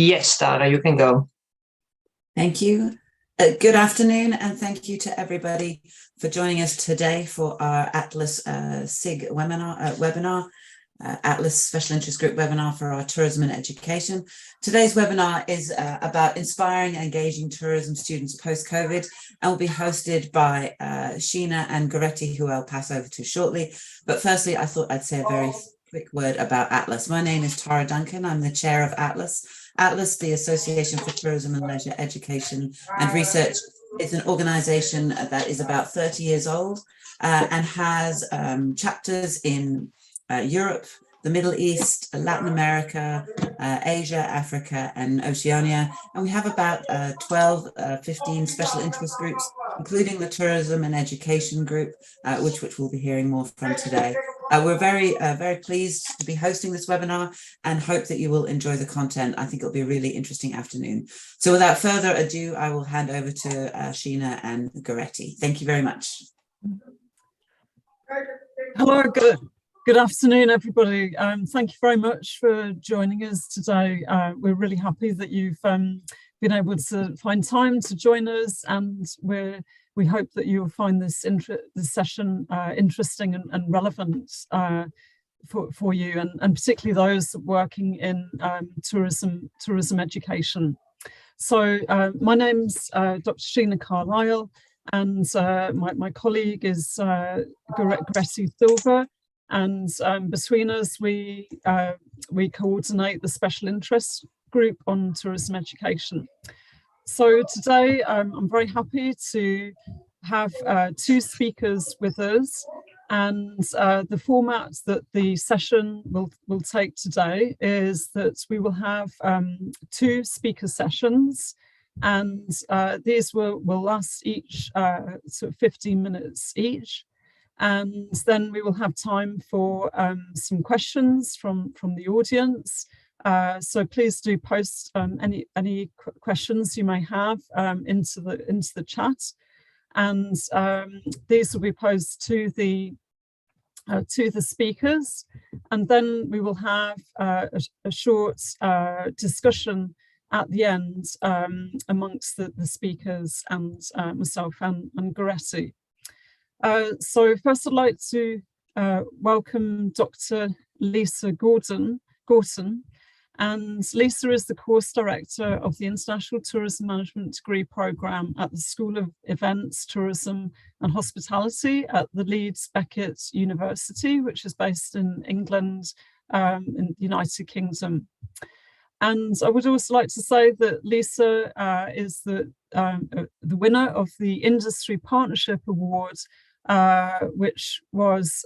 Yes, Tara, you can go. Thank you. Good afternoon, and thank you to everybody for joining us today for our Atlas SIG webinar, Atlas Special Interest Group webinar for our tourism and education. Today's webinar is about inspiring and engaging tourism students post-COVID, and will be hosted by Sheena and Goretti, who I'll pass over to shortly. But firstly, I thought I'd say a very quick word about Atlas. My name is Tara Duncan. I'm the chair of Atlas. Atlas, the Association for Tourism and Leisure Education and Research, is an organization that is about 30 years old and has chapters in Europe, the Middle East, Latin America, Asia, Africa, and Oceania. And we have about 15 special interest groups, including the tourism and education group, which we'll be hearing more from today. We're very pleased to be hosting this webinar and hope that you will enjoy the content. I think it'll be a really interesting afternoon. So without further ado, I will hand over to Sheena and Goretti. Thank you very much. Hello, good afternoon, everybody. Thank you very much for joining us today. We're really happy that you've been able to find time to join us, and we hope that you'll find this session interesting and relevant for you, and particularly those working in tourism education. So my name's Dr. Sheena Carlisle, and my colleague is Goretti Silva, and between us we coordinate the special interest group on tourism education. So today I'm very happy to have two speakers with us, and the format that the session will take today is that we will have two speaker sessions, and these will last each sort of 15 minutes each, and then we will have time for some questions from the audience. So please do post any questions you may have into the chat, and these will be posed to the speakers, and then we will have a short discussion at the end amongst the speakers and myself and Goretti. So first I'd like to welcome Dr. Lisa Gorton. And Lisa is the course director of the International Tourism Management degree programme at the School of Events, Tourism and Hospitality at the Leeds Beckett University, which is based in England, in the United Kingdom. And I would also like to say that Lisa is the winner of the Industry Partnership Award, which was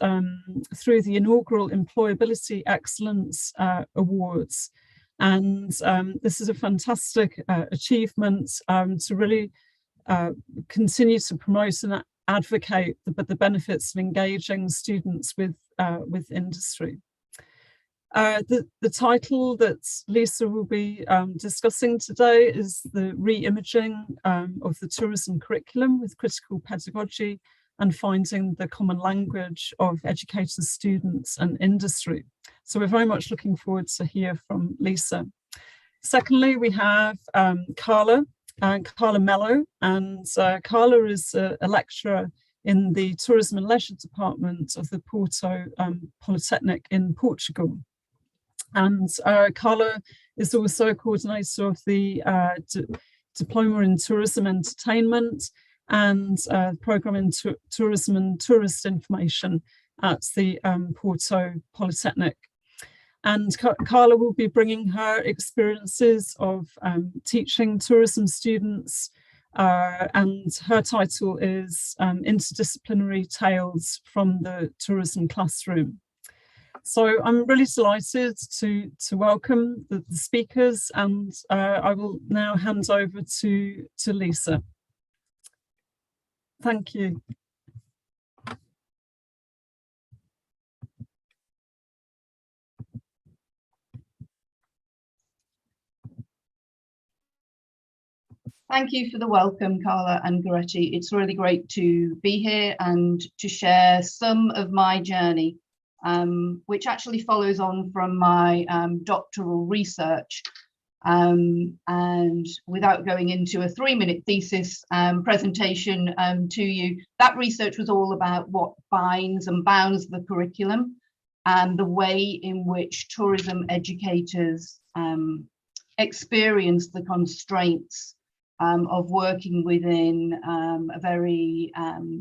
through the inaugural Employability Excellence Awards. And this is a fantastic achievement to really continue to promote and advocate the benefits of engaging students with industry. The title that Lisa will be discussing today is the re-imaging of the tourism curriculum with critical pedagogy and finding the common language of educators, students and industry. So we're very much looking forward to hear from Lisa. Secondly, we have Carla Mello, and Carla is a lecturer in the Tourism and Leisure Department of the Porto Polytechnic in Portugal. And Carla is also a coordinator of the Diploma in Tourism Entertainment and Programme in Tourism and Tourist Information at the Porto Polytechnic. And Carla will be bringing her experiences of teaching tourism students, and her title is Interdisciplinary Tales from the Tourism Classroom. So I'm really delighted to welcome the speakers, and I will now hand over to Lisa. Thank you. Thank you for the welcome, Carla and Goretti. It's really great to be here and to share some of my journey, which actually follows on from my doctoral research. And without going into a 3-minute thesis presentation to you, that research was all about what binds and bounds the curriculum and the way in which tourism educators experience the constraints of working within a very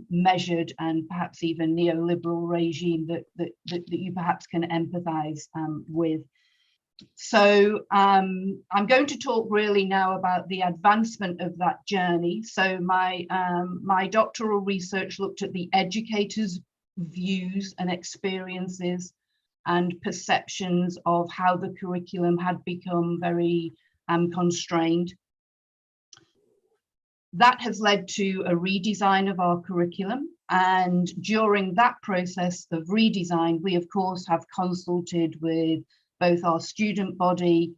measured and perhaps even neoliberal regime that you perhaps can empathize with. So I'm going to talk really now about the advancement of that journey. So my doctoral research looked at the educators' views and experiences and perceptions of how the curriculum had become very constrained. That has led to a redesign of our curriculum. And during that process of redesign, we of course have consulted with both our student body,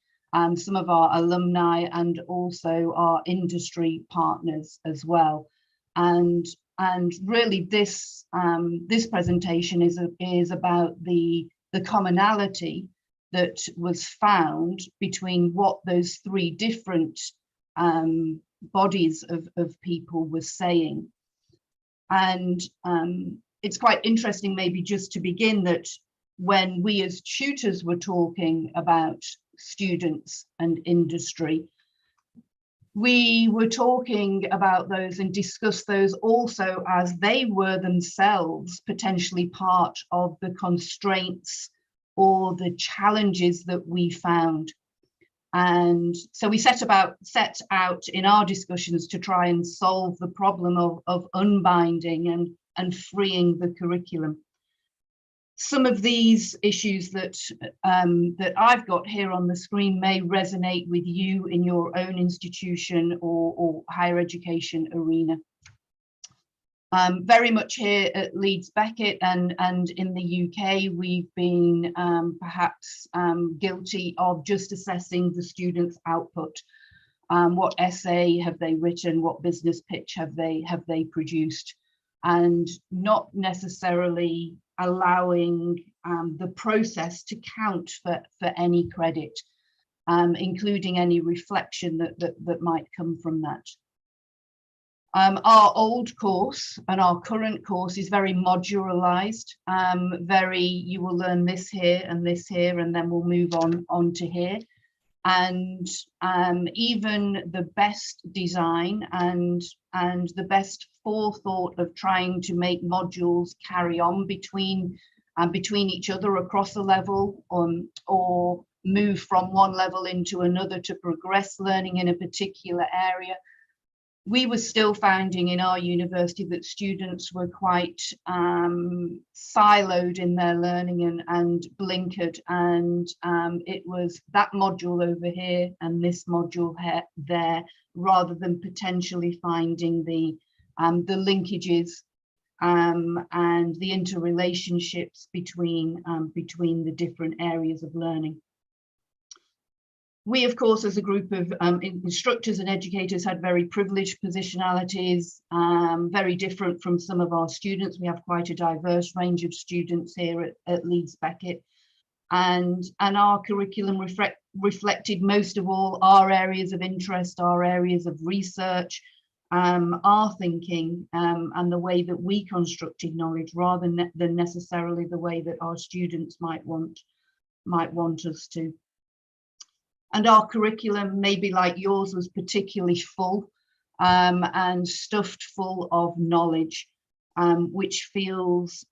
some of our alumni, and also our industry partners as well. And really this presentation is about the commonality that was found between what those three different bodies of people were saying. And it's quite interesting, maybe just to begin, that when we as tutors were talking about students and industry, we were talking about those and discussed those also as they were themselves potentially part of the constraints or the challenges that we found. And so we set out in our discussions to try and solve the problem of unbinding and freeing the curriculum. Some of these issues that I've got here on the screen may resonate with you in your own institution or higher education arena. Very much here at Leeds Beckett and in the UK, we've been perhaps guilty of just assessing the students' output. What essay have they written? What business pitch have they produced? And not necessarily allowing the process to count for any credit, including any reflection that might come from that. Our old course and our current course is very modularized, you will learn this here, and then we'll move on to here. And even the best design and the best forethought of trying to make modules carry on between each other across a level, or move from one level into another to progress learning in a particular area, we were still finding in our university that students were quite siloed in their learning and blinkered, and it was that module over here and this module there, rather than potentially finding the linkages and the interrelationships between the different areas of learning. We, of course, as a group of instructors and educators, had very privileged positionalities, very different from some of our students. We have quite a diverse range of students here at Leeds Beckett. And our curriculum reflected most of all our areas of interest, our areas of research, our thinking, and the way that we constructed knowledge, rather than necessarily the way that our students might want us to. And our curriculum, maybe like yours, was particularly full and stuffed full of knowledge, which feels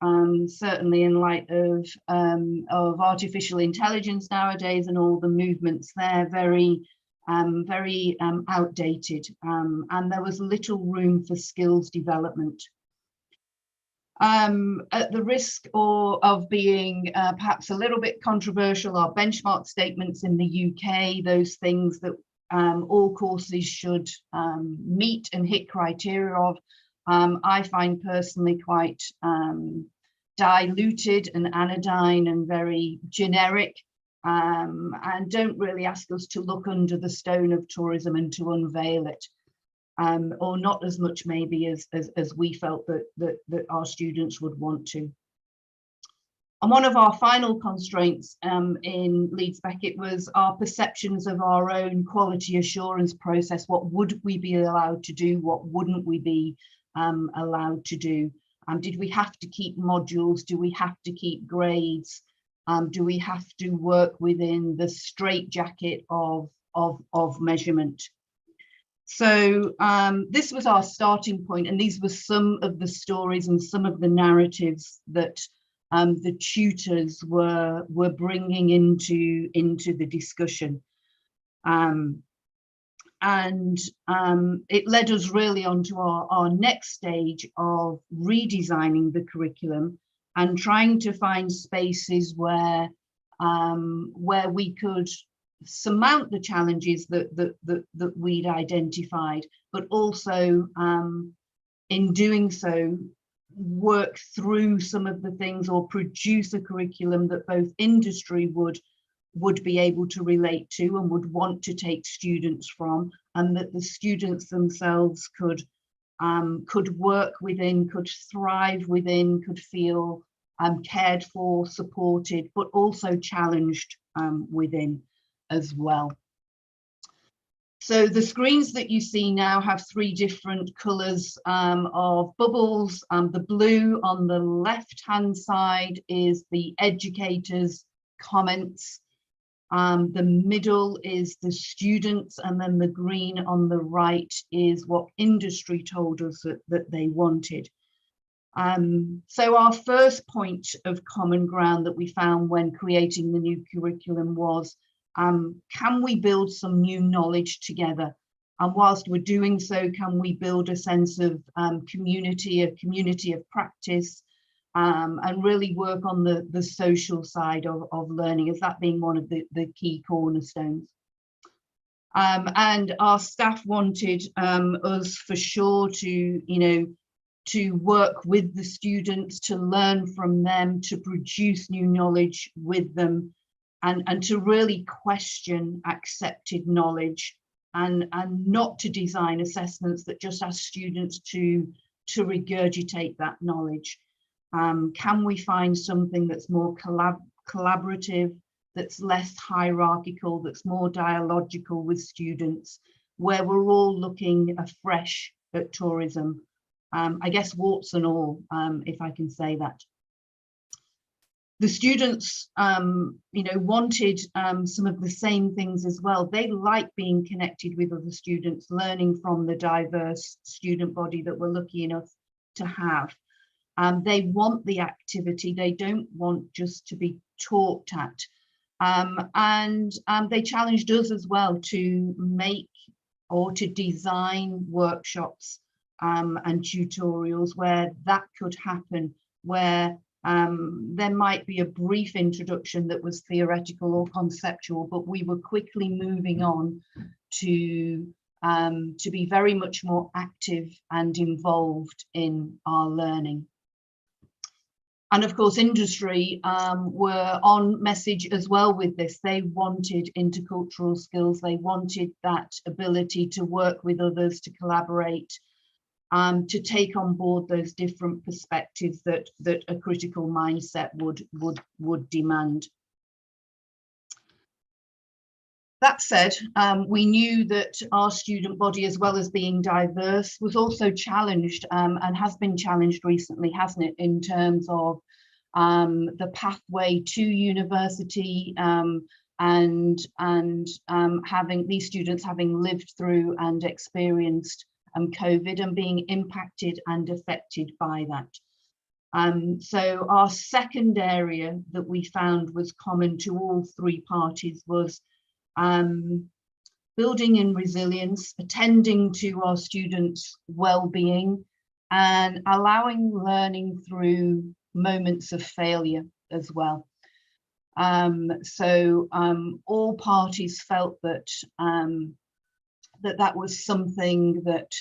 certainly in light of artificial intelligence nowadays and all the movements there, very outdated, and there was little room for skills development. At the risk of being perhaps a little bit controversial, our benchmark statements in the UK, those things that all courses should meet and hit criteria of, I find personally quite diluted and anodyne and very generic, and don't really ask us to look under the stone of tourism and to unveil it. Or not as much maybe as we felt that our students would want to. And one of our final constraints in Leeds Beckett was our perceptions of our own quality assurance process. What would we be allowed to do? What wouldn't we be allowed to do? Did we have to keep modules? Do we have to keep grades? Do we have to work within the straitjacket of measurement? So this was our starting point, and these were some of the stories and some of the narratives that the tutors were bringing into the discussion. It led us really onto our next stage of redesigning the curriculum and trying to find spaces where we could surmount the challenges that we'd identified, but also in doing so, work through some of the things or produce a curriculum that both industry would be able to relate to and would want to take students from, and that the students themselves could work within, could thrive within, could feel cared for, supported, but also challenged within as well. So the screens that you see now have three different colours of bubbles. The blue on the left-hand side is the educators' comments. The middle is the students, and then the green on the right is what industry told us that they wanted. So our first point of common ground that we found when creating the new curriculum was, can we build some new knowledge together? And whilst we're doing so, can we build a sense of community, a community of practice, and really work on the social side of learning, as that being one of the key cornerstones. And our staff wanted us for sure to work with the students, to learn from them, to produce new knowledge with them, and to really question accepted knowledge, and not to design assessments that just ask students to regurgitate that knowledge. Can we find something that's more collaborative, that's less hierarchical, that's more dialogical with students, where we're all looking afresh at tourism? I guess warts and all, if I can say that. The students, wanted some of the same things as well. They like being connected with other students, learning from the diverse student body that we're lucky enough to have. They want the activity. They don't want just to be talked at. And they challenged us as well to make or to design workshops and tutorials where that could happen, where there might be a brief introduction that was theoretical or conceptual, but we were quickly moving on to be very much more active and involved in our learning. And of course, industry were on message as well with this. They wanted intercultural skills. They wanted that ability to work with others, to collaborate, to take on board those different perspectives that a critical mindset would demand. That said, we knew that our student body, as well as being diverse, was also challenged and has been challenged recently, hasn't it, in terms of the pathway to university, and having these students having lived through and experienced COVID and being impacted and affected by that. So our second area that we found was common to all three parties was building in resilience, attending to our students' well-being, and allowing learning through moments of failure as well. So all parties felt that that was something that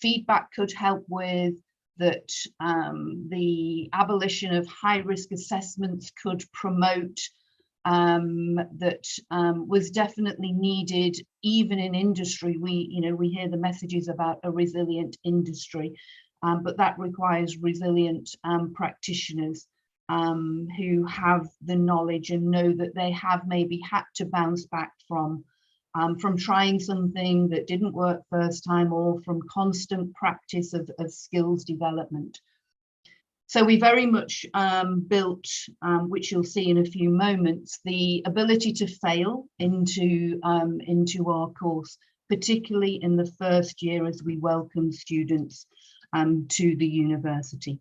feedback could help with, that the abolition of high-risk assessments could promote, that was definitely needed even in industry. We hear the messages about a resilient industry, but that requires resilient practitioners. who have the knowledge and know that they have maybe had to bounce back from trying something that didn't work first time, or from constant practice of skills development. So we very much built, which you'll see in a few moments, the ability to fail into our course, particularly in the first year as we welcome students to the university.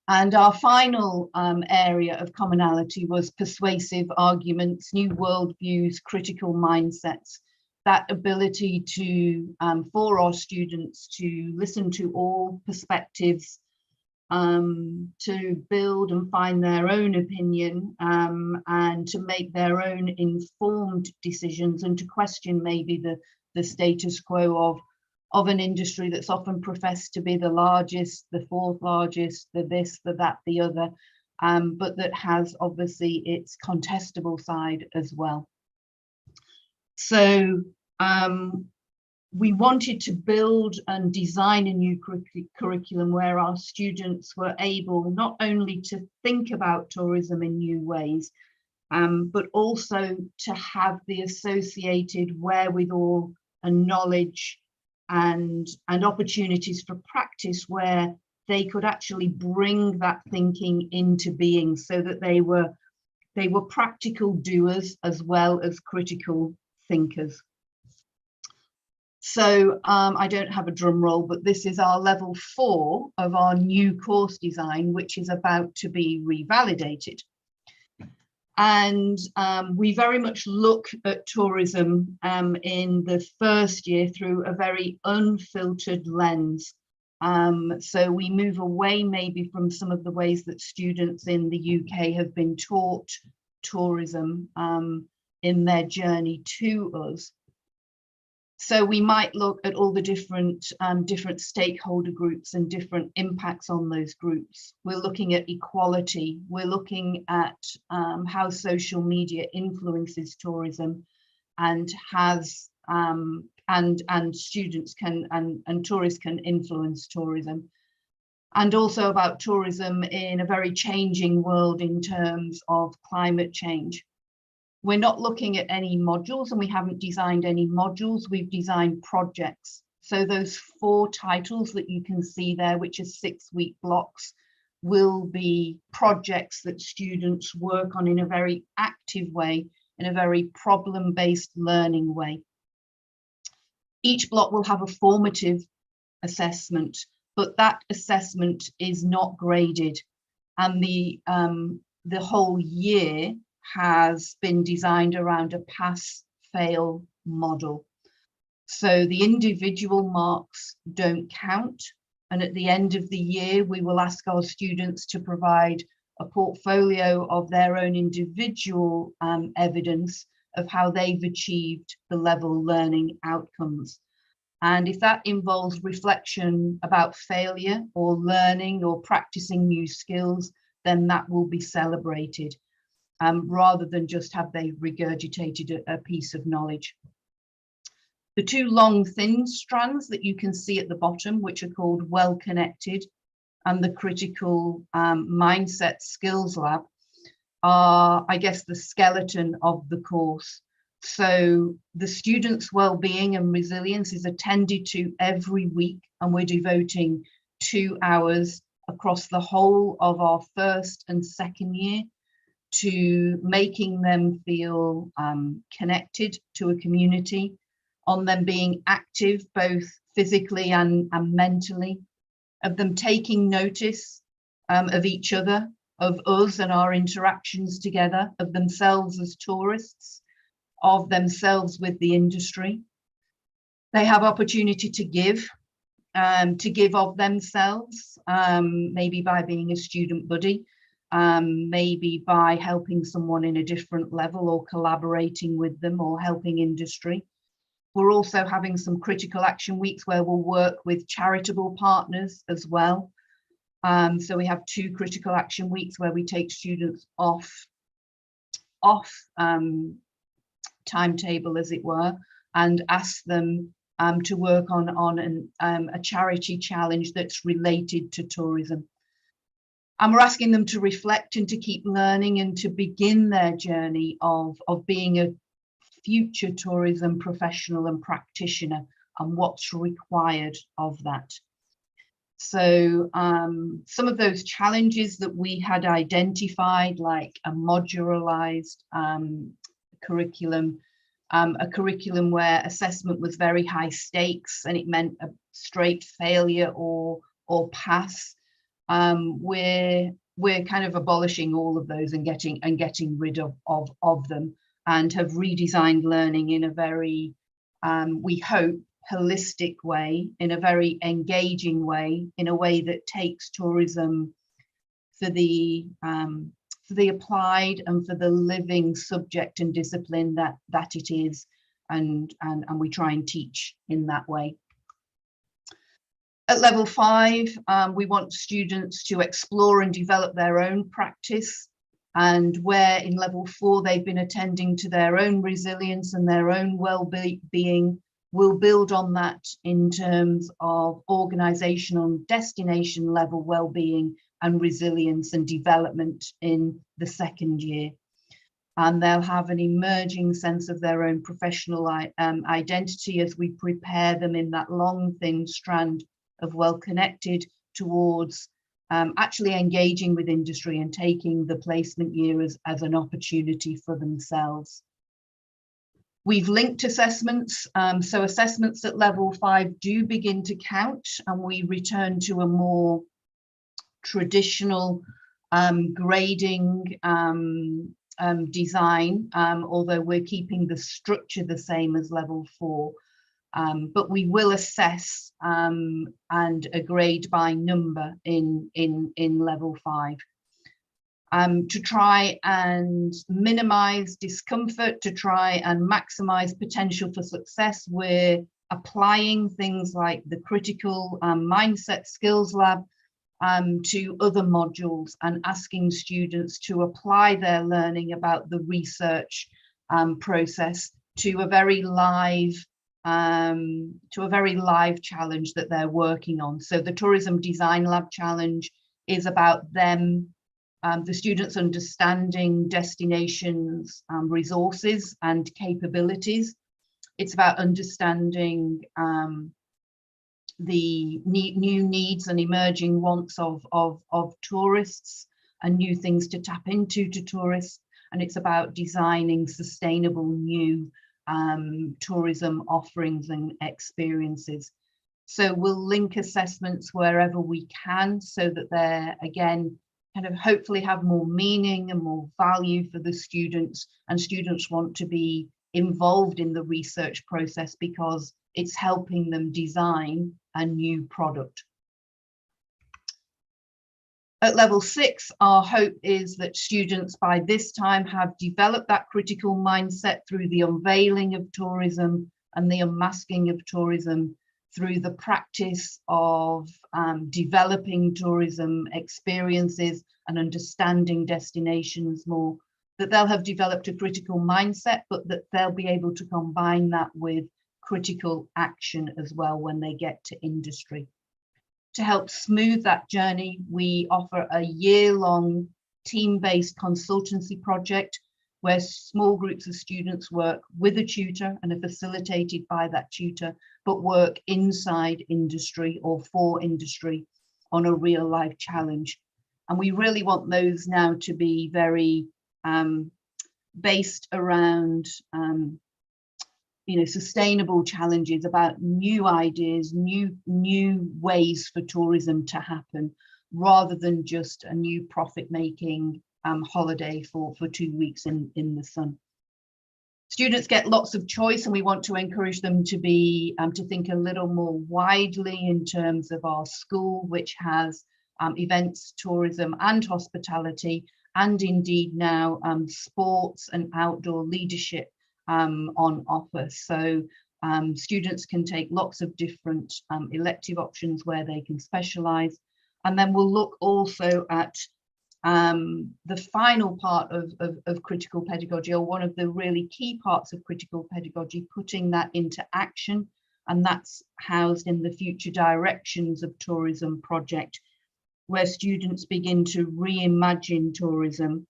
And our final area of commonality was persuasive arguments, new worldviews, critical mindsets, that ability to, for our students to listen to all perspectives, to build and find their own opinion, and to make their own informed decisions, and to question maybe the status quo of an industry that's often professed to be the largest, the fourth largest, the this, the that, the other, but that has obviously its contestable side as well. So we wanted to build and design a new curriculum where our students were able not only to think about tourism in new ways, but also to have the associated wherewithal and knowledge and opportunities for practice where they could actually bring that thinking into being, so that they were practical doers as well as critical thinkers. So I don't have a drum roll, but this is our level 4 of our new course design, which is about to be revalidated. And we very much look at tourism in the first year through a very unfiltered lens. So we move away maybe from some of the ways that students in the UK have been taught tourism in their journey to us. So we might look at all the different stakeholder groups and different impacts on those groups. We're looking at equality. We're looking at how social media influences tourism, and has and students can and tourists can influence tourism, and also about tourism in a very changing world in terms of climate change. We're not looking at any modules, and we haven't designed any modules. We've designed projects. So those 4 titles that you can see there, which are 6-week blocks, will be projects that students work on in a very active way, in a very problem-based learning way. Each block will have a formative assessment, but that assessment is not graded, and the whole year has been designed around a pass-fail model. So the individual marks don't count, and at the end of the year we will ask our students to provide a portfolio of their own individual evidence of how they've achieved the level learning outcomes. And if that involves reflection about failure or learning or practicing new skills, then that will be celebrated, rather than just have they regurgitated a piece of knowledge. The 2 long thin strands that you can see at the bottom, which are called Well Connected and the Critical Mindset Skills Lab, are, I guess, the skeleton of the course. So the students' well-being and resilience is attended to every week, and we're devoting 2 hours across the whole of our first and second year to making them feel connected to a community, on them being active both physically and mentally, of them taking notice of each other, of us and our interactions together, of themselves as tourists, of themselves with the industry. They have opportunity to give of themselves, maybe by being a student buddy, maybe by helping someone in a different level, or collaborating with them, or helping industry. We're also having some critical action weeks where we'll work with charitable partners as well. So we have 2 critical action weeks where we take students off timetable, as it were, and ask them to work on a charity challenge that's related to tourism. And we're asking them to reflect and to keep learning and to begin their journey of being a future tourism professional and practitioner and what's required of that. So some of those challenges that we had identified, like a modularized curriculum, a curriculum where assessment was very high stakes and it meant a straight failure or pass. We're kind of abolishing all of those and getting rid of them, and have redesigned learning in a very, we hope, holistic way, in a very engaging way, in a way that takes tourism for the applied and for the living subject and discipline that it is, and we try and teach in that way. At level 5, we want students to explore and develop their own practice, and where in level 4 they've been attending to their own resilience and their own well-being, we'll build on that in terms of organizational and destination level well-being and resilience and development in the second year. And they'll have an emerging sense of their own professional identity as we prepare them in that long, thin strand of well-connected towards actually engaging with industry and taking the placement year as an opportunity for themselves. We've linked assessments, so assessments at level 5 do begin to count, and we return to a more traditional grading design, although we're keeping the structure the same as level 4. But we will assess and grade by number in level 5. To try and minimize discomfort, to try and maximize potential for success, we're applying things like the critical mindset skills lab to other modules, and asking students to apply their learning about the research process to a very live challenge that they're working on. So the Tourism Design Lab challenge is about them, the students, understanding destinations, resources and capabilities. It's about understanding the new needs and emerging wants of tourists and new things to tap into to tourists. And it's about designing sustainable new tourism offerings and experiences. So we'll link assessments wherever we can, so that they're, again, kind of hopefully have more meaning and more value for the students, and students want to be involved in the research process because it's helping them design a new product. At level 6, our hope is that students by this time have developed that critical mindset through the unveiling of tourism and the unmasking of tourism, through the practice of developing tourism experiences and understanding destinations more, that they'll have developed a critical mindset, but that they'll be able to combine that with critical action as well when they get to industry. To help smooth that journey, we offer a year-long team-based consultancy project where small groups of students work with a tutor and are facilitated by that tutor, but work inside industry or for industry on a real-life challenge. And we really want those now to be very based around sustainable challenges, about new ideas, new ways for tourism to happen, rather than just a new profit-making holiday for 2 weeks in the sun. Students get lots of choice, and we want to encourage them to be to think a little more widely in terms of our school, which has events, tourism and hospitality, and indeed now sports and outdoor leadership on offer. So students can take lots of different elective options where they can specialize. And then we'll look also at the final part of critical pedagogy, or one of the really key parts of critical pedagogy, putting that into action. And that's housed in the Future Directions of Tourism project, where students begin to reimagine tourism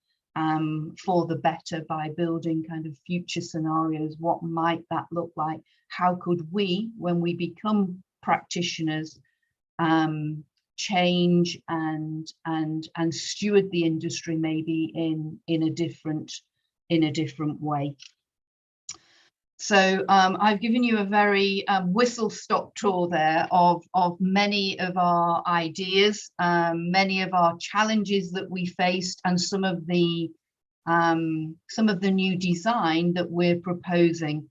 for the better by building kind of future scenarios. What might that look like? How could we, when we become practitioners, change and steward the industry maybe in a different way? So I've given you a very whistle-stop tour there of many of our ideas, many of our challenges that we faced, and some of the new design that we're proposing.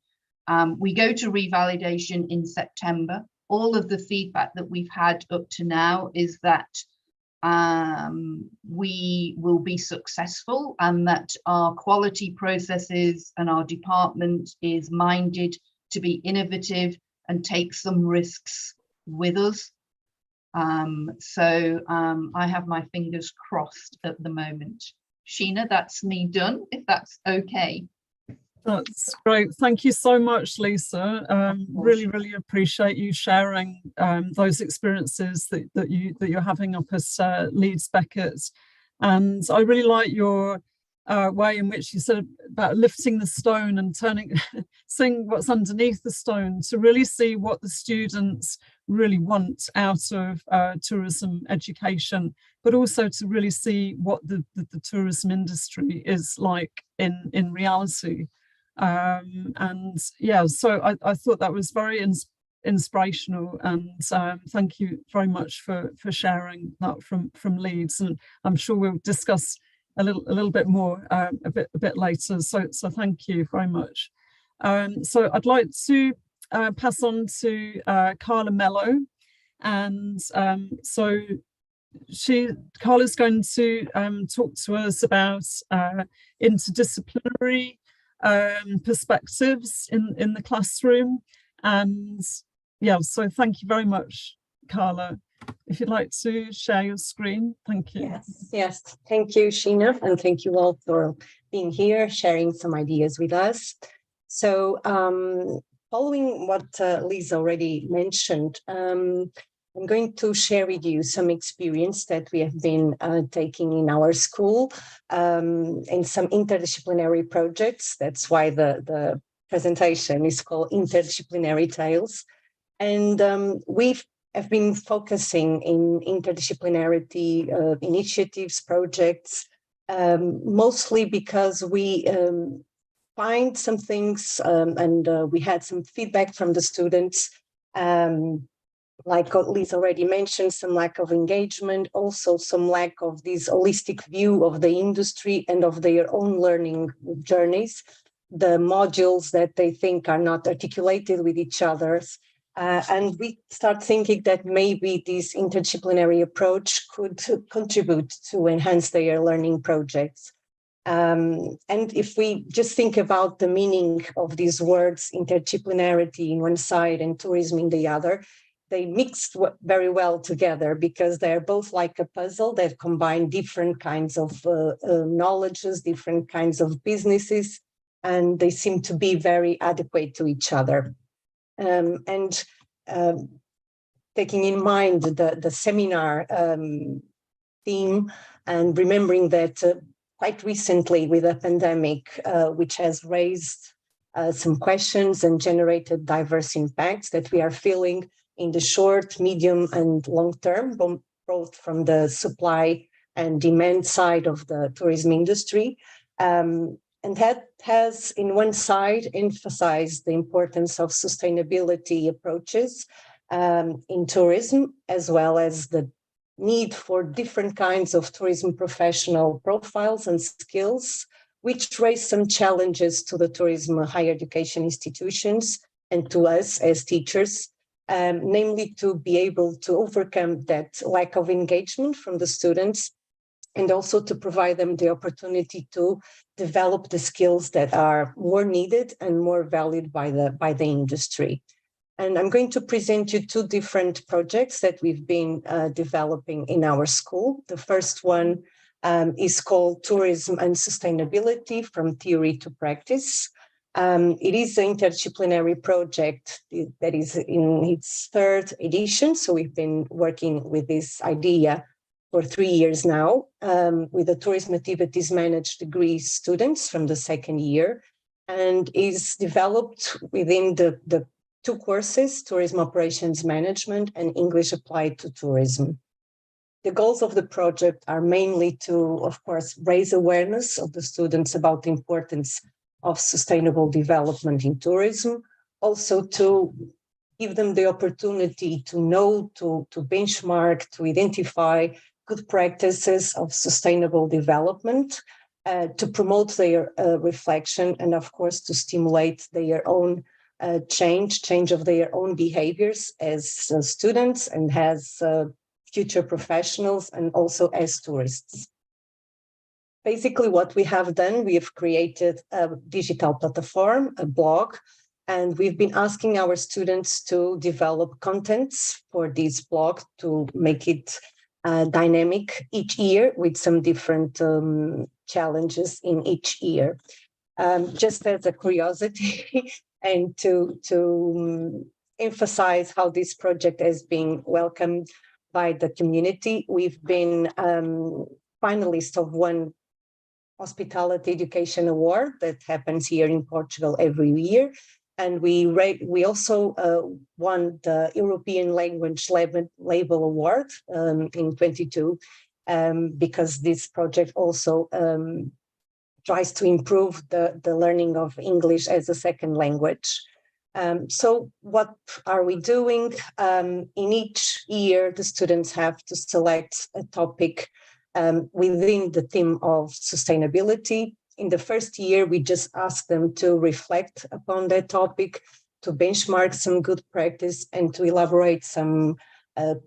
We go to revalidation in September. All of the feedback that we've had up to now is that we will be successful, and that our quality processes and our department is minded to be innovative and take some risks with us. So I have my fingers crossed at the moment. Sheena, that's me done, if that's okay. That's great. Thank you so much, Lisa. Really, really appreciate you sharing those experiences that you're having up at Leeds Beckett. And I really like your way in which you said about lifting the stone and seeing what's underneath the stone, to really see what the students really want out of tourism education, but also to really see what the tourism industry is like in reality. And yeah, so I thought that was very inspirational, and thank you very much for sharing that from Leeds, and I'm sure we'll discuss a little bit more a bit later, so thank you very much. So I'd like to pass on to Carla Mello, and so Carla's going to talk to us about interdisciplinary perspectives in the classroom. And yeah, so thank you very much, Carla. If you'd like to share your screen, thank you. Yes, thank you, Sheena, and thank you all for being here, sharing some ideas with us. So following what Liz already mentioned, I'm going to share with you some experience that we have been taking in our school in some interdisciplinary projects. That's why the presentation is called Interdisciplinary Tales. And we have been focusing in interdisciplinarity initiatives, projects, mostly because we find some things and we had some feedback from the students, like Liz already mentioned, some lack of engagement, also some lack of this holistic view of the industry and of their own learning journeys, the modules that they think are not articulated with each other. And we start thinking that maybe this interdisciplinary approach could contribute to enhance their learning projects. And if we just think about the meaning of these words, interdisciplinarity in one side and tourism in the other, they mixed very well together, because they're both like a puzzle that combine different kinds of knowledges, different kinds of businesses, and they seem to be very adequate to each other. And taking in mind the seminar theme, and remembering that quite recently with the pandemic, which has raised some questions and generated diverse impacts that we are feeling in the short, medium, and long term, both from the supply and demand side of the tourism industry. And that has, in one side, emphasized the importance of sustainability approaches in tourism, as well as the need for different kinds of tourism professional profiles and skills, which raise some challenges to the tourism higher education institutions and to us as teachers. Namely, to be able to overcome that lack of engagement from the students, and also to provide them the opportunity to develop the skills that are more needed and more valued by the industry. And I'm going to present you two different projects that we've been developing in our school. The first one is called Tourism and Sustainability from Theory to Practice. It is an interdisciplinary project that is in its third edition. So we've been working with this idea for 3 years now, with the tourism activities managed degree students from the second year, and is developed within the 2 courses, Tourism Operations Management and English Applied to Tourism. The goals of the project are mainly to, of course, raise awareness of the students about the importance of sustainable development in tourism, also to give them the opportunity to know, to benchmark, to identify good practices of sustainable development, to promote their reflection, and of course to stimulate their own change of their own behaviors as students and as future professionals, and also as tourists. Basically, what we have done, we have created a digital platform, a blog, and we've been asking our students to develop contents for this blog to make it dynamic each year with some different challenges in each year. Just as a curiosity and to emphasize how this project has been welcomed by the community, we've been finalists of one Hospitality Education Award that happens here in Portugal every year. And we also won the European Language Label Award in 22, because this project also tries to improve the learning of English as a second language. So what are we doing? In each year, the students have to select a topic within the theme of sustainability. In the first year, we just ask them to reflect upon that topic, to benchmark some good practice, and to elaborate some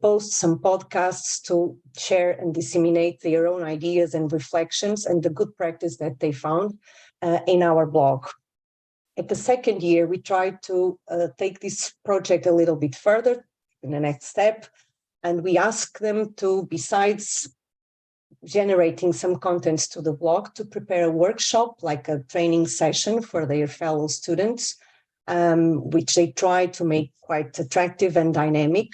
posts, some podcasts, to share and disseminate their own ideas and reflections and the good practice that they found in our blog. At the second year, we tried to take this project a little bit further in the next step, and we ask them to, besides generating some contents to the blog, to prepare a workshop, like a training session for their fellow students, which they try to make quite attractive and dynamic.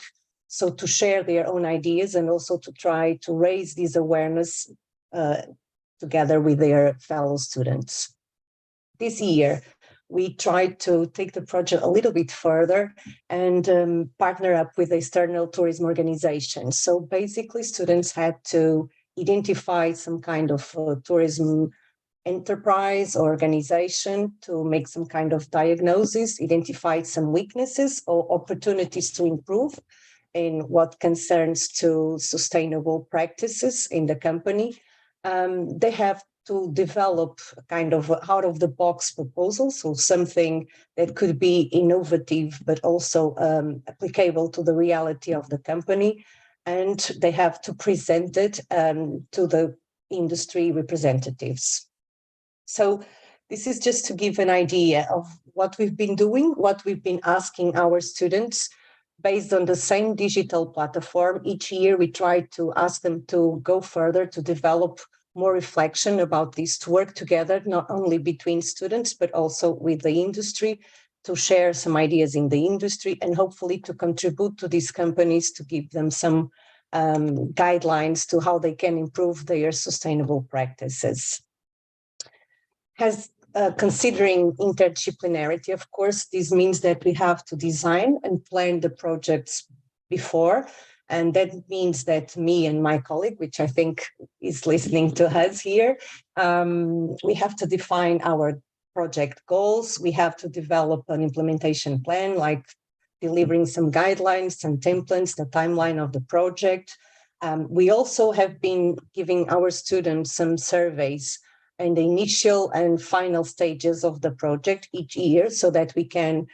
So to share their own ideas and also to try to raise this awareness together with their fellow students. This year, we tried to take the project a little bit further and partner up with external tourism organizations. So basically, students had to identify some kind of tourism enterprise or organization to make some kind of diagnosis, identify some weaknesses or opportunities to improve in what concerns to sustainable practices in the company. They have to develop a kind of out-of-the-box proposal, so something that could be innovative but also applicable to the reality of the company. And they have to present it to the industry representatives. So this is just to give an idea of what we've been doing, what we've been asking our students based on the same digital platform. Each year we try to ask them to go further, to develop more reflection about this, to work together, not only between students, but also with the industry, to share some ideas in the industry, and hopefully to contribute to these companies, to give them some guidelines to how they can improve their sustainable practices. Considering interdisciplinarity, of course, this means that we have to design and plan the projects before. And that means that me and my colleague, which I think is listening to us here, we have to define our project goals. We have to develop an implementation plan, like delivering some guidelines, some templates, the timeline of the project. We also have been giving our students some surveys in the initial and final stages of the project each year, so that we can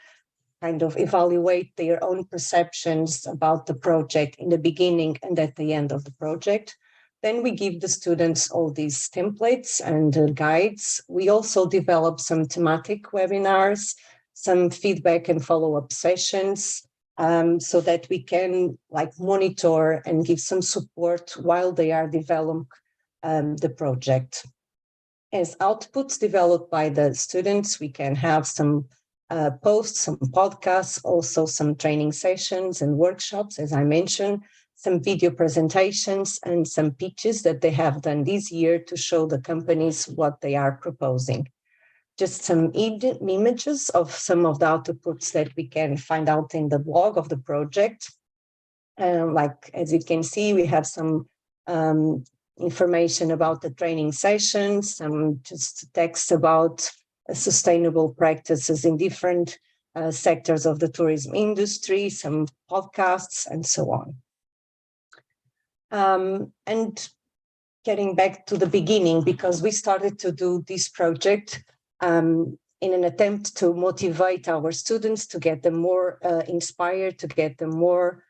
kind of evaluate their own perceptions about the project in the beginning and at the end of the project. Then we give the students all these templates and guides. We also develop some thematic webinars, some feedback and follow-up sessions, so that we can monitor and give some support while they are developing the project. As outputs developed by the students, we can have some posts, some podcasts, also some training sessions and workshops, as I mentioned, some video presentations, and some pitches that they have done this year to show the companies what they are proposing. Just some images of some of the outputs that we can find out in the blog of the project. Like, as you can see, we have some information about the training sessions, some just text about sustainable practices in different sectors of the tourism industry, some podcasts, and so on. And getting back to the beginning, because we started to do this project in an attempt to motivate our students, to get them more inspired, to get them more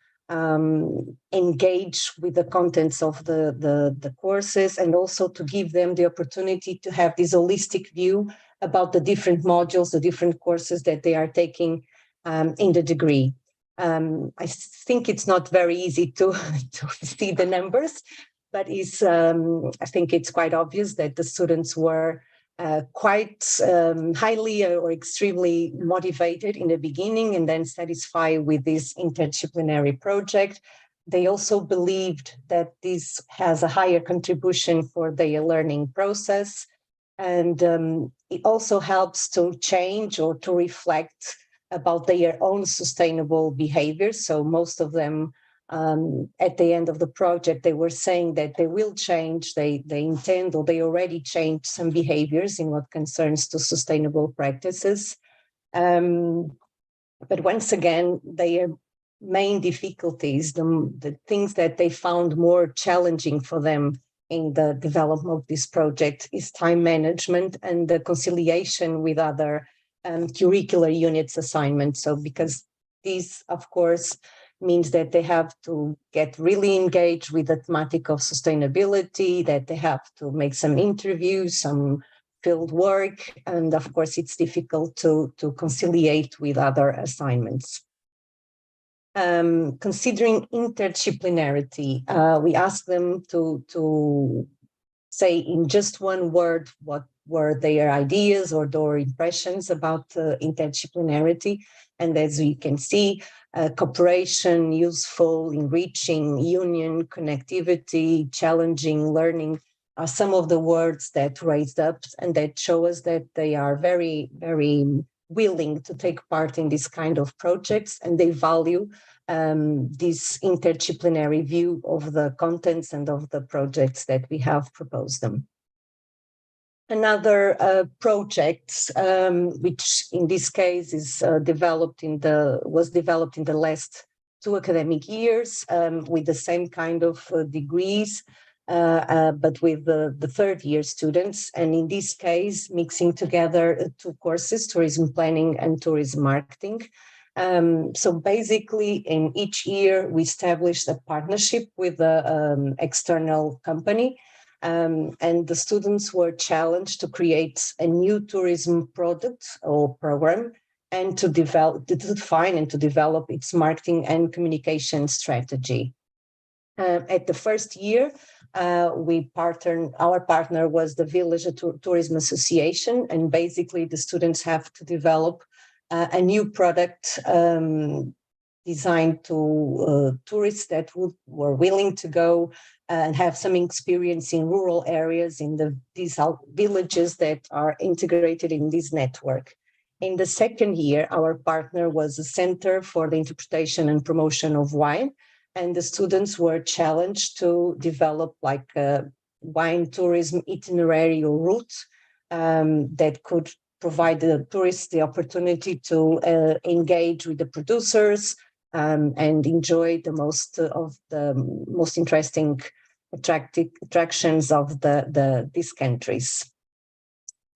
engaged with the contents of the courses, and also to give them the opportunity to have this holistic view about the different modules, the different courses that they are taking in the degree. I think it's not very easy to see the numbers, but I think it's quite obvious that the students were quite highly or extremely motivated in the beginning, and then satisfied with this interdisciplinary project. They also believed that this has a higher contribution for their learning process, and it also helps to change or to reflect about their own sustainable behaviors. So most of them, at the end of the project, they were saying that they will change, they intend, or they already changed some behaviors in what concerns to sustainable practices. But once again, their main difficulties, the things that they found more challenging for them in the development of this project, is time management and the conciliation with other curricular units assignments. So because these, of course, means that they have to get really engaged with the thematic of sustainability, that they have to make some interviews, some field work, and of course it's difficult to conciliate with other assignments. Considering interdisciplinarity, we asked them to say in just one word what were their ideas or their impressions about interdisciplinarity. And as we can see, cooperation, useful, enriching, union, connectivity, challenging, learning are some of the words that raised up and that show us that they are very, very willing to take part in this kind of projects, and they value this interdisciplinary view of the contents and of the projects that we have proposed them. Another project, which in this case is was developed in the last 2 academic years with the same kind of degrees, but with the third-year students, and in this case, mixing together 2 courses, tourism planning and tourism marketing. So basically, in each year, we established a partnership with an external company, and the students were challenged to create a new tourism product or program, and to define and to develop its marketing and communication strategy. At the first year, our partner was the Village Tourism Association, and basically the students have to develop a new product designed to tourists that were willing to go and have some experience in rural areas in these villages that are integrated in this network. In the second year, our partner was a Center for the Interpretation and Promotion of Wine, and the students were challenged to develop like a wine tourism itinerary or route that could provide the tourists the opportunity to engage with the producers and enjoy the most interesting attractions of these countries.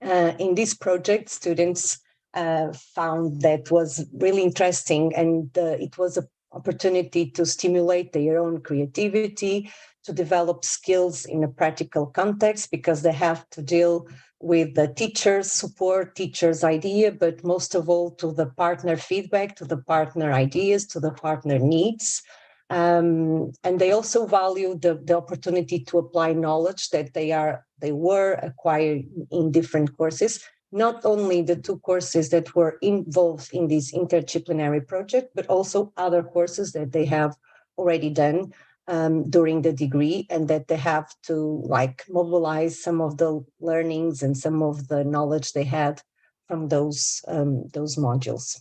In this project, students found that was really interesting, and it was an opportunity to stimulate their own creativity, to develop skills in a practical context, because they have to deal with the teacher's support, teacher's idea, but most of all to the partner feedback, to the partner ideas, to the partner needs. And they also value the opportunity to apply knowledge that they were acquired in different courses, not only the 2 courses that were involved in this interdisciplinary project, but also other courses that they have already done during the degree, and that they have to like mobilize some of the learnings and some of the knowledge they had from those modules.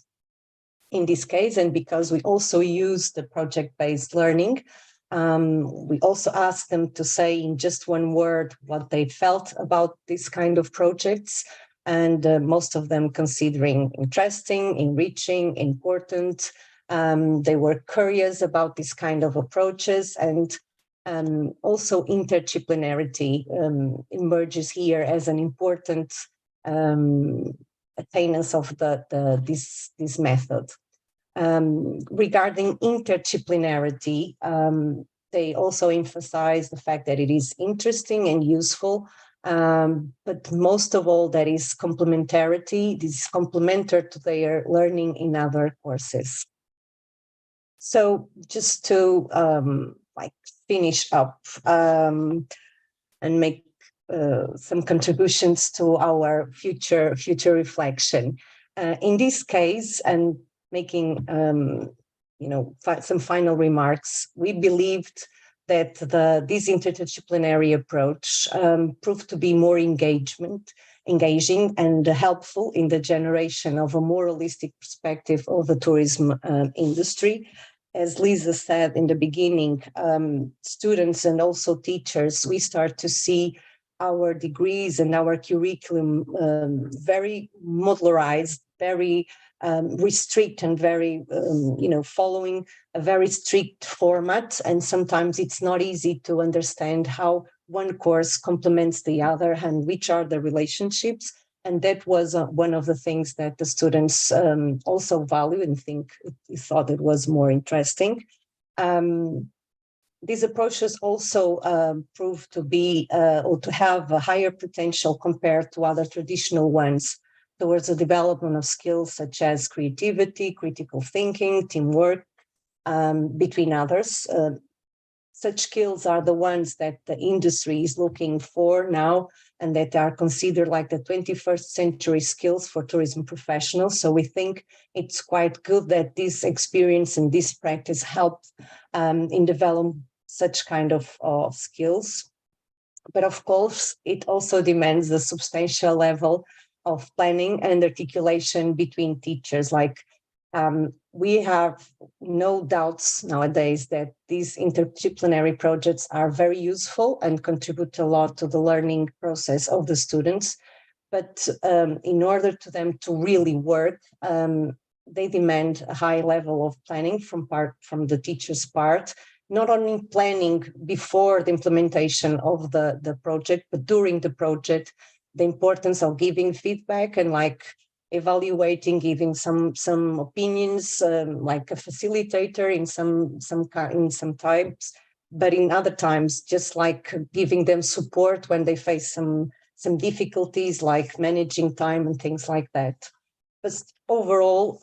In this case, and because we also use the project-based learning, we also asked them to say in just one word what they felt about this kind of projects, and most of them considering interesting, enriching, important. They were curious about this kind of approaches, and also interdisciplinarity emerges here as an important attainance of this method. Regarding interdisciplinarity, they also emphasize the fact that it is interesting and useful, but most of all, that is complementarity. This is complementary to their learning in other courses. So just to like finish up and make some contributions to our future reflection. In this case, and making some final remarks, we believed that this interdisciplinary approach proved to be more engaging and helpful in the generation of a more holistic perspective of the tourism industry. As Lisa said in the beginning, students and also teachers, we start to see our degrees and our curriculum very modularized, very restrict, and very, following a very strict format. And sometimes it's not easy to understand how one course complements the other and which are the relationships. And that was one of the things that the students also value and thought it was more interesting. These approaches also proved to be or to have a higher potential compared to other traditional ones towards the development of skills such as creativity, critical thinking, teamwork, between others. Such skills are the ones that the industry is looking for now, and that are considered like the 21st century skills for tourism professionals. So we think it's quite good that this experience and this practice help in developing such kind of skills. But of course, it also demands a substantial level of planning and articulation between teachers. Like we have no doubts nowadays that these interdisciplinary projects are very useful and contribute a lot to the learning process of the students. But in order to them to really work, they demand a high level of planning from the teacher's part, not only planning before the implementation of the project, but during the project, the importance of giving feedback and like evaluating, giving some opinions, like a facilitator in some types, but in other times, just like giving them support when they face some difficulties, like managing time and things like that. But overall,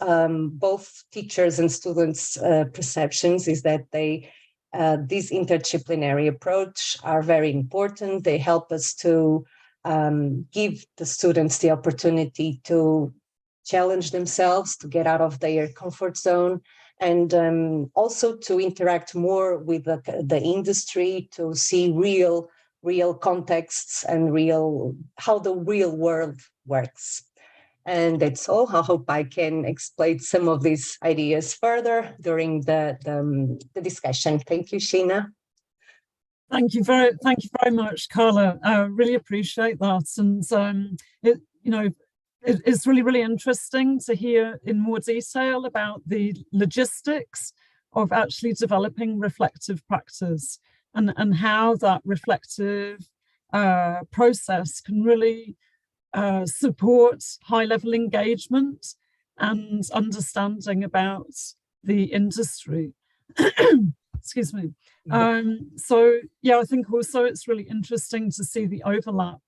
both teachers and students' perceptions is that this interdisciplinary approach are very important. They help us to give the students the opportunity to challenge themselves, to get out of their comfort zone, and also to interact more with the industry, to see real contexts and how the real world works. And that's all. I hope I can explain some of these ideas further during the discussion. Thank you, Sheena. Thank you very much, Carla. I really appreciate that. And it's really interesting to hear in more detail about the logistics of actually developing reflective practice and how that reflective process can really support high-level engagement and understanding about the industry. Excuse me. So yeah, I think also it's really interesting to see the overlap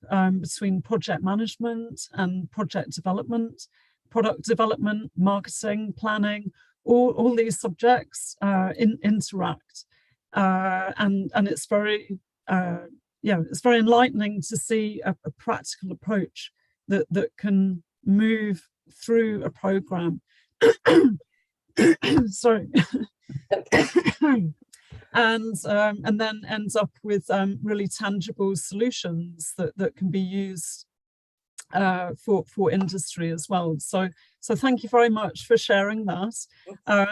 between project management and project development, product development, marketing, planning. All these subjects interact, and it's very it's very enlightening to see a practical approach that can move through a program. Sorry. and then ends up with really tangible solutions that can be used for industry as well. So thank you very much for sharing that. I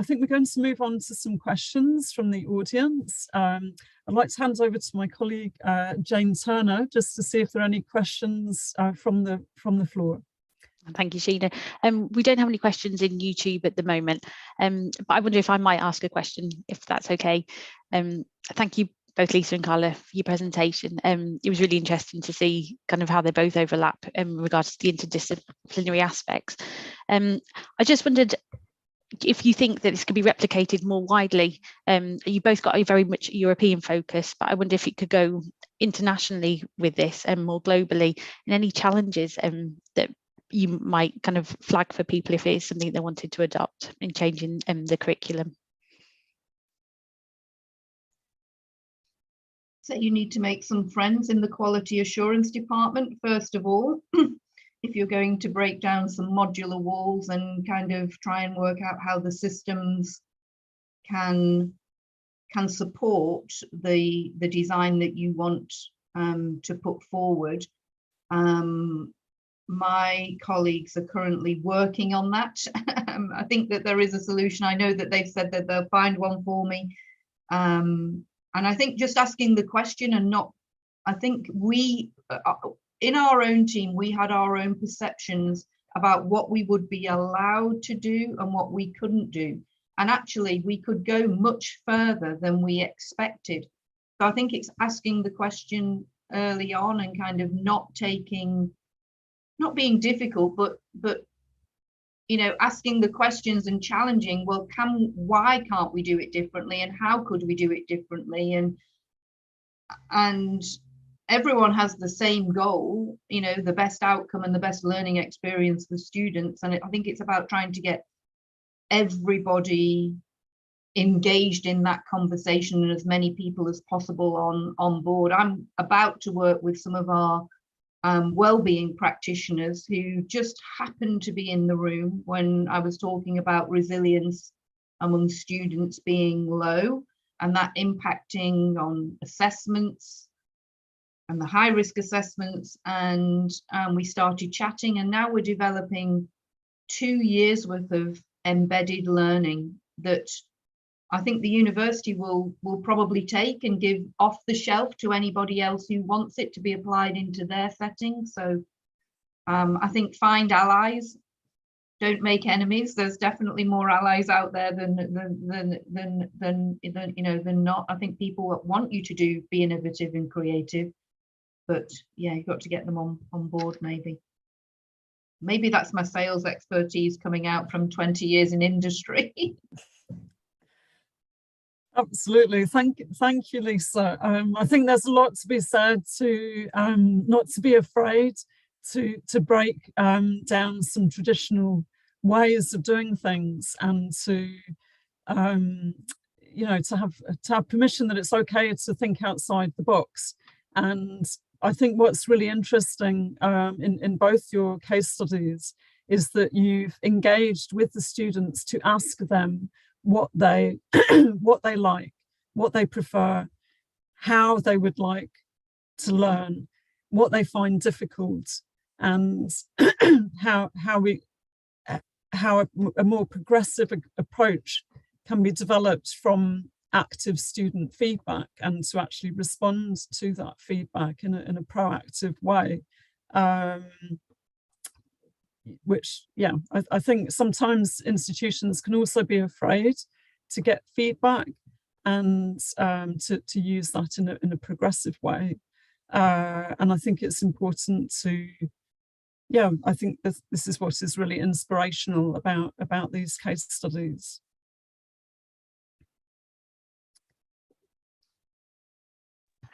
think we're going to move on to some questions from the audience. I'd like to hand over to my colleague Jane Turner just to see if there are any questions from the floor. Thank you, Sheena. We don't have any questions in YouTube at the moment, but I wonder if I might ask a question, if that's okay. Thank you both Lisa and Carla for your presentation. It was really interesting to see kind of how they both overlap in regards to the interdisciplinary aspects. I just wondered if you think that this could be replicated more widely. You both got a very much European focus, but I wonder if it could go internationally with this and more globally, and any challenges that you might kind of flag for people if it is something they wanted to adopt in changing the curriculum. So you need to make some friends in the quality assurance department, first of all, if you're going to break down some modular walls and kind of try and work out how the systems can support the design that you want to put forward. My colleagues are currently working on that. I think that there is a solution. I know that they've said that they'll find one for me. And I think just asking the question and not, I think we, in our own team, we had our own perceptions about what we would be allowed to do and what we couldn't do. And actually we could go much further than we expected. So I think it's asking the question early on and kind of not being difficult, but you know, asking the questions and challenging, well, why can't we do it differently, and how could we do it differently? And everyone has the same goal, you know, the best outcome and the best learning experience for students. And I think it's about trying to get everybody engaged in that conversation and as many people as possible on board. I'm about to work with some of our well-being practitioners who just happened to be in the room when I was talking about resilience among students being low and that impacting on assessments and the high-risk assessments, and we started chatting, and now we're developing 2 years worth of embedded learning that I think the university will probably take and give off the shelf to anybody else who wants it to be applied into their setting. So I think find allies, don't make enemies. There's definitely more allies out there than not. I think people that want you to be innovative and creative, but yeah, you've got to get them on board. Maybe that's my sales expertise coming out from 20 years in industry. Absolutely, thank you, Lisa. I think there's a lot to be said to not to be afraid to break down some traditional ways of doing things, and to you know, to have permission that it's okay to think outside the box. And I think what's really interesting in both your case studies is that you've engaged with the students to ask them what they like, what they prefer, how they would like to learn, what they find difficult, and how a more progressive approach can be developed from active student feedback, and to actually respond to that feedback in a proactive way. Which, yeah, I think sometimes institutions can also be afraid to get feedback and to use that in a progressive way. And I think it's important to, yeah, I think this is what is really inspirational about these case studies.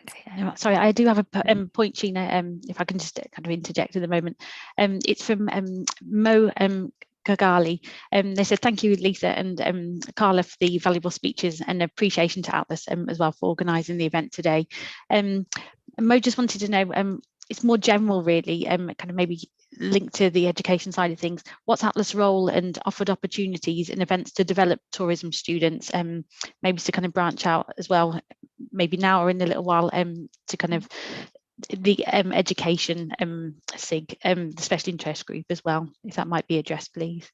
Okay, sorry, I do have a point, Sheena, if I can just kind of interject at the moment. It's from Mo Gagali. They said, thank you, Lisa and Carla, for the valuable speeches, and appreciation to Atlas as well for organising the event today. Mo just wanted to know, it's more general really, kind of maybe linked to the education side of things, what's Atlas' role and offered opportunities in events to develop tourism students, maybe to kind of branch out as well, maybe now or in a little while, to kind of the education SIG, the special interest group as well, if that might be addressed, please.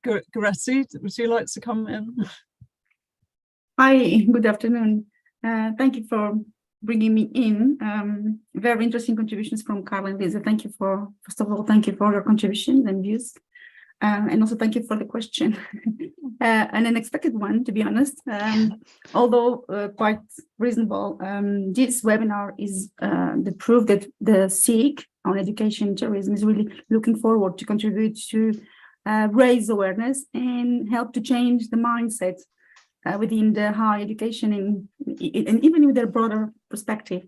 Goretti, would you like to come in? Hi, good afternoon. Thank you for bringing me in. Very interesting contributions from Carla and Lisa. Thank you for, first of all, thank you for your contributions and views. And also thank you for the question. An unexpected one, to be honest, although quite reasonable. This webinar is the proof that the SIG on education and tourism is really looking forward to contribute to raise awareness and help to change the mindset within the higher education and even with a broader perspective.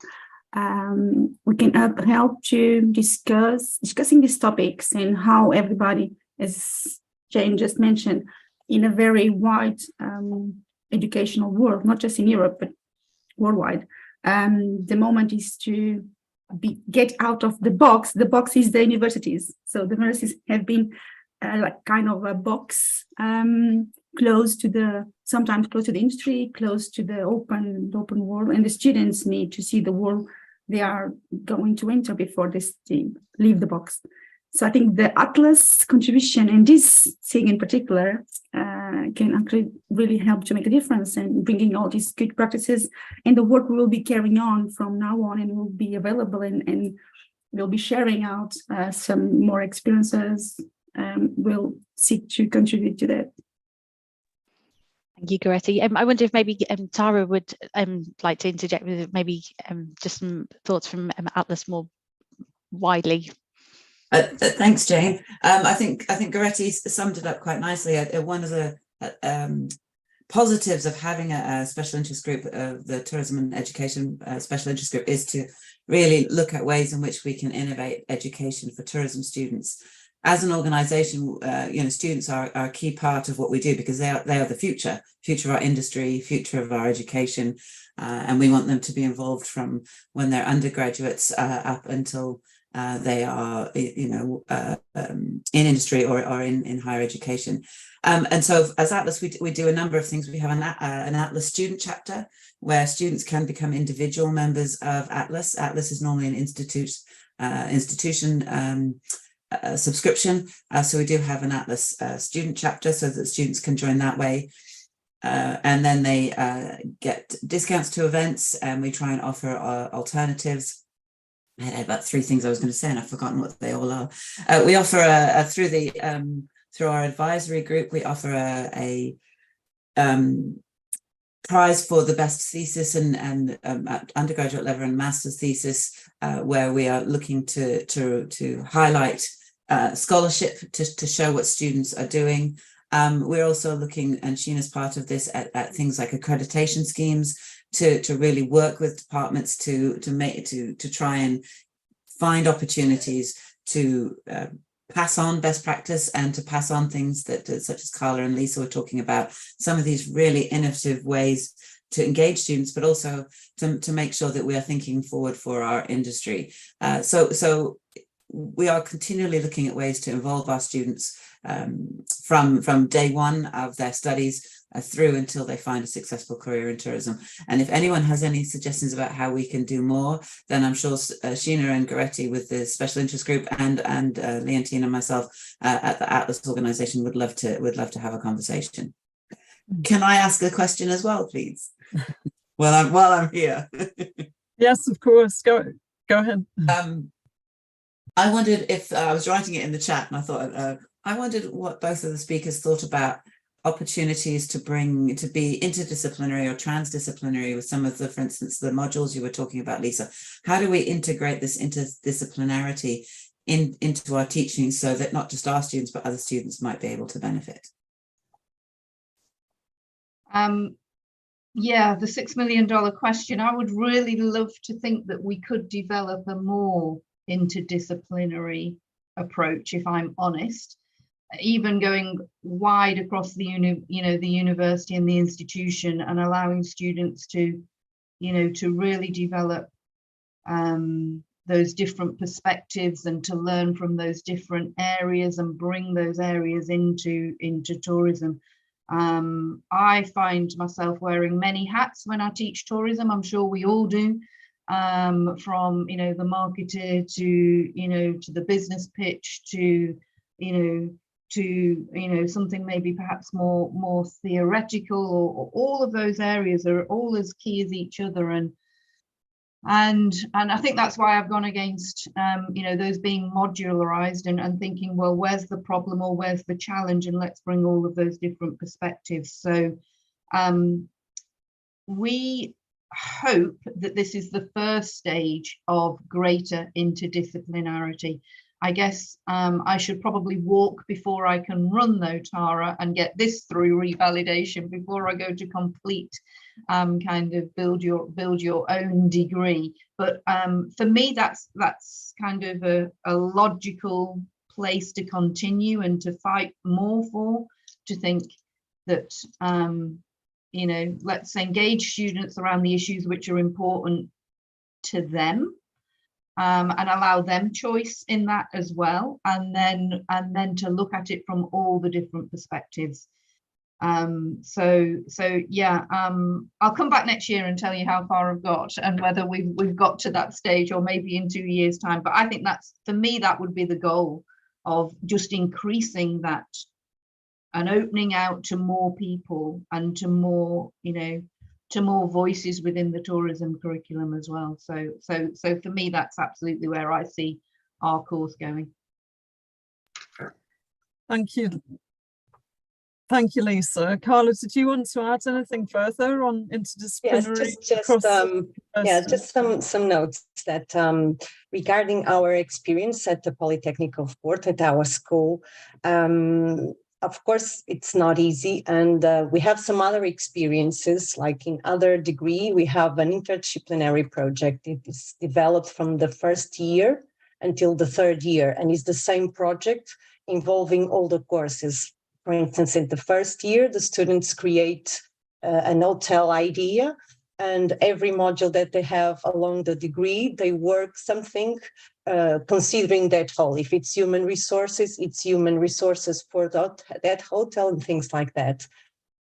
We can help to discussing these topics and how everybody, as Jane just mentioned, in a very wide educational world, not just in Europe, but worldwide. The moment is to get out of the box. The box is the universities. So the universities have been like kind of a box, sometimes close to the industry, close to the open world, and the students need to see the world they are going to enter before they leave the box. So I think the Atlas contribution and this thing in particular can actually really help to make a difference in bringing all these good practices, and the work will be carrying on from now on and will be available, and we'll be sharing out some more experiences. We'll seek to contribute to that. Thank you, Goretti. I wonder if maybe Tara would like to interject with maybe just some thoughts from Atlas more widely. Thanks, Jane. I think Goretti summed it up quite nicely. One of the positives of having a special interest group, the tourism and education special interest group, is to really look at ways in which we can innovate education for tourism students. As an organisation, students are a key part of what we do, because they are the future of our industry, future of our education, and we want them to be involved from when they're undergraduates up until they are, in industry or in higher education. And so, as Atlas, we do a number of things. We have an Atlas student chapter where students can become individual members of Atlas. Atlas is normally an institution. Subscription, so we do have an Atlas student chapter so that students can join that way, and then they get discounts to events, and we try and offer alternatives. I had about 3 things I was going to say and I've forgotten what they all are. We offer through our advisory group, we offer a prize for the best thesis and at undergraduate level and master's thesis, where we are looking to highlight scholarship to show what students are doing. We're also looking, and Sheena's part of this, at things like accreditation schemes to really work with departments to try and find opportunities to pass on best practice and to pass on things that such as Carla and Lisa were talking about, some of these really innovative ways to engage students, but also to make sure that we are thinking forward for our industry. So we are continually looking at ways to involve our students from day one of their studies through until they find a successful career in tourism. And if anyone has any suggestions about how we can do more, then I'm sure Sheena and Goretti with the special interest group and Leontine and myself at the Atlas organization would love to have a conversation. Can I ask a question as well, please? while I'm here. Yes, of course. Go ahead. I wondered if I was writing it in the chat, and I thought I wondered what both of the speakers thought about opportunities to be interdisciplinary or transdisciplinary with some of the, for instance, the modules you were talking about, Lisa. How do we integrate this interdisciplinarity into our teaching so that not just our students but other students might be able to benefit? Yeah, the $6 million question. I would really love to think that we could develop a more interdisciplinary approach, if I'm honest, even going wide across the university and the institution, and allowing students to really develop those different perspectives and to learn from those different areas and bring those areas into tourism. I find myself wearing many hats when I teach tourism. I'm sure we all do, from the marketer to the business pitch to something maybe perhaps more theoretical, or all of those areas are all as key as each other. And I think that's why I've gone against those being modularized and thinking, well, where's the problem or where's the challenge, and let's bring all of those different perspectives. So we hope that this is the first stage of greater interdisciplinarity. I guess I should probably walk before I can run, though, Tara, and get this through revalidation before I go to complete kind of build your own degree. But for me, that's kind of a logical place to continue and to fight more for, to think that let's engage students around the issues which are important to them. And allow them choice in that as well, and then to look at it from all the different perspectives. So yeah, I'll come back next year and tell you how far I've got and whether we've got to that stage, or maybe in 2 years' time. But I think that's, for me, that would be the goal, of just increasing that and opening out to more people and to more voices within the tourism curriculum as well. So for me, that's absolutely where I see our course going. Thank you. Thank you, Lisa. Carla, did you want to add anything further on interdisciplinary? Yes, just some notes that regarding our experience at the Polytechnic of Porto, at our school. Of course, it's not easy, and we have some other experiences, like in other degree. We have an interdisciplinary project. It is developed from the first year until the third year, and is the same project involving all the courses. For instance, in the first year, the students create an hotel idea, and every module that they have along the degree, they work something considering that whole. If it's human resources, it's human resources for that hotel and things like that.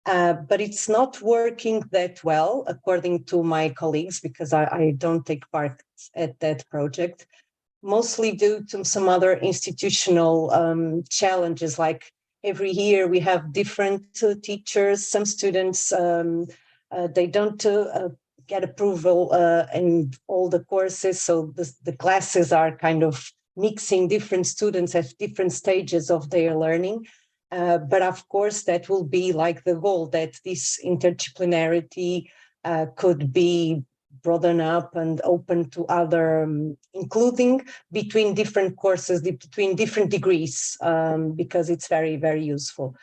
But it's not working that well, according to my colleagues, because I don't take part at that project, mostly due to some other institutional challenges. Like every year we have different teachers. Some students, they don't get approval in all the courses, so the classes are kind of mixing different students at different stages of their learning. But of course, that will be like the goal, that this interdisciplinarity could be broadened up and open to other, including between different courses, between different degrees, because it's very, very useful.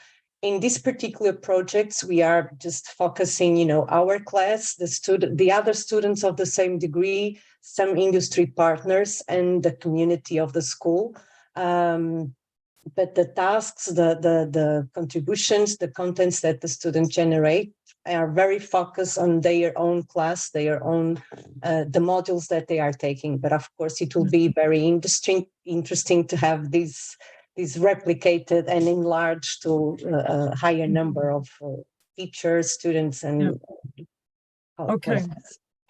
In this particular projects, we are just focusing, our class, the other students of the same degree, some industry partners, and the community of the school. But the tasks, the contributions, the contents that the students generate are very focused on their own class, their own, the modules that they are taking. But of course, it will be very interesting to have these replicated and enlarged to a higher number of teachers, students, and okay.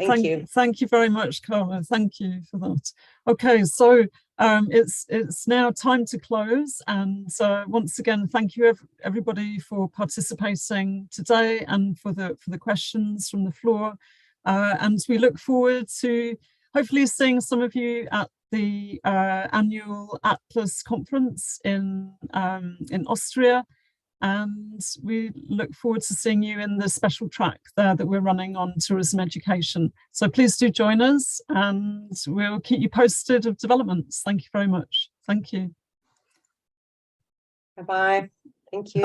Thank you. Thank you very much, Carla. Thank you for that. Okay, so it's now time to close, and once again, thank you everybody for participating today and for the questions from the floor. And we look forward to hopefully seeing some of you at the annual Atlas conference in Austria, and we look forward to seeing you in the special track there that we're running on tourism education. So please do join us, and we'll keep you posted of developments. Thank you very much. Thank you. Bye-bye. Thank you.